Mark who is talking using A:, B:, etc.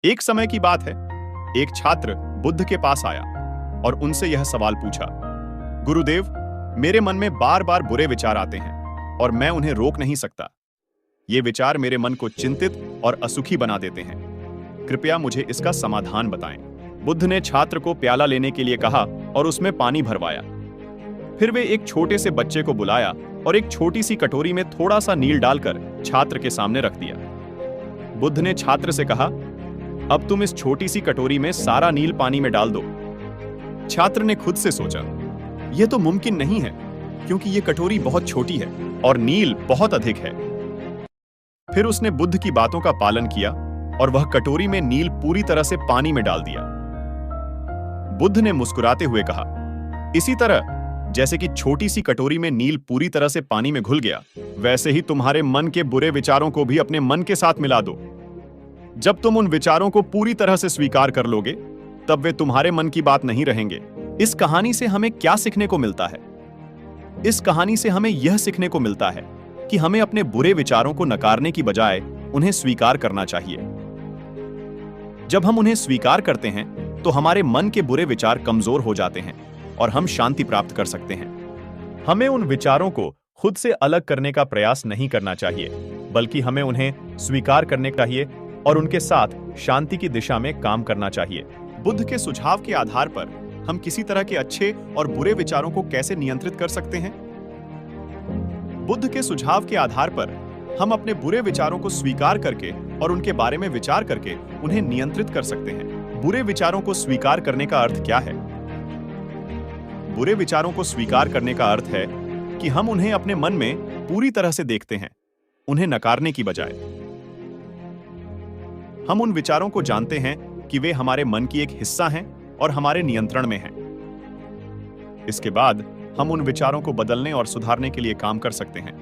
A: एक समय की बात है, एक छात्र बुद्ध के पास आया और उनसे यह सवाल पूछा, गुरुदेव, मेरे मन में बार बार बुरे विचार आते हैं और मैं उन्हें रोक नहीं सकता। ये विचार मेरे मन को चिंतित और असुखी बना देते हैं। कृपया मुझे इसका समाधान बताएं। बुद्ध ने छात्र को प्याला लेने के लिए कहा और उसमें पानी भरवाया। फिर वे एक छोटे से बच्चे को बुलाया और एक छोटी सी कटोरी में थोड़ा सा नील डालकर छात्र के सामने रख दिया। बुद्ध ने छात्र से कहा, अब तुम इस छोटी सी कटोरी में सारा नील पानी में डाल दो। छात्र ने खुद से सोचा, यह तो मुमकिन नहीं है, क्योंकि यह कटोरी बहुत छोटी है और नील बहुत अधिक है। फिर उसने बुद्ध की बातों का पालन किया और वह कटोरी में नील पूरी तरह से पानी में डाल दिया। बुद्ध ने मुस्कुराते हुए कहा, इसी तरह जैसे कि छोटी सी कटोरी में नील पूरी तरह से पानी में घुल गया, वैसे ही तुम्हारे मन के बुरे विचारों को भी अपने मन के साथ मिला दो। जब तुम उन विचारों को पूरी तरह से स्वीकार कर लोगे, तब वे तुम्हारे मन की बात नहीं रहेंगे। इस कहानी से हमें क्या सीखने को मिलता है? इस कहानी से हमें यह सीखने को मिलता है कि हमें अपने बुरे विचारों को नकारने की बजाय उन्हें स्वीकार करना चाहिए। जब हम उन्हें स्वीकार करते हैं, तो हमारे मन के बुरे विचार कमजोर हो जाते हैं और हम शांति प्राप्त कर सकते हैं। हमें उन विचारों को खुद से अलग करने का प्रयास नहीं करना चाहिए, बल्कि हमें उन्हें स्वीकार करने चाहिए और उनके साथ शांति की दिशा में काम करना चाहिए। बुद्ध के सुझाव के आधार पर हम किसी तरह के अच्छे और बुरे विचारों को कैसे नियंत्रित कर सकते हैं? बुद्ध के सुझाव के आधार पर हम अपने बुरे विचारों को स्वीकार करके और उनके बारे में विचार करके उन्हें नियंत्रित कर सकते हैं। बुरे विचारों को स्वीकार करने का अर्थ क्या है? बुरे विचारों को स्वीकार करने का अर्थ है कि हम उन्हें अपने मन में पूरी तरह से देखते हैं, उन्हें नकारने की बजाय। हम उन विचारों को जानते हैं कि वे हमारे मन की एक हिस्सा हैं और हमारे नियंत्रण में हैं। इसके बाद हम उन विचारों को बदलने और सुधारने के लिए काम कर सकते हैं।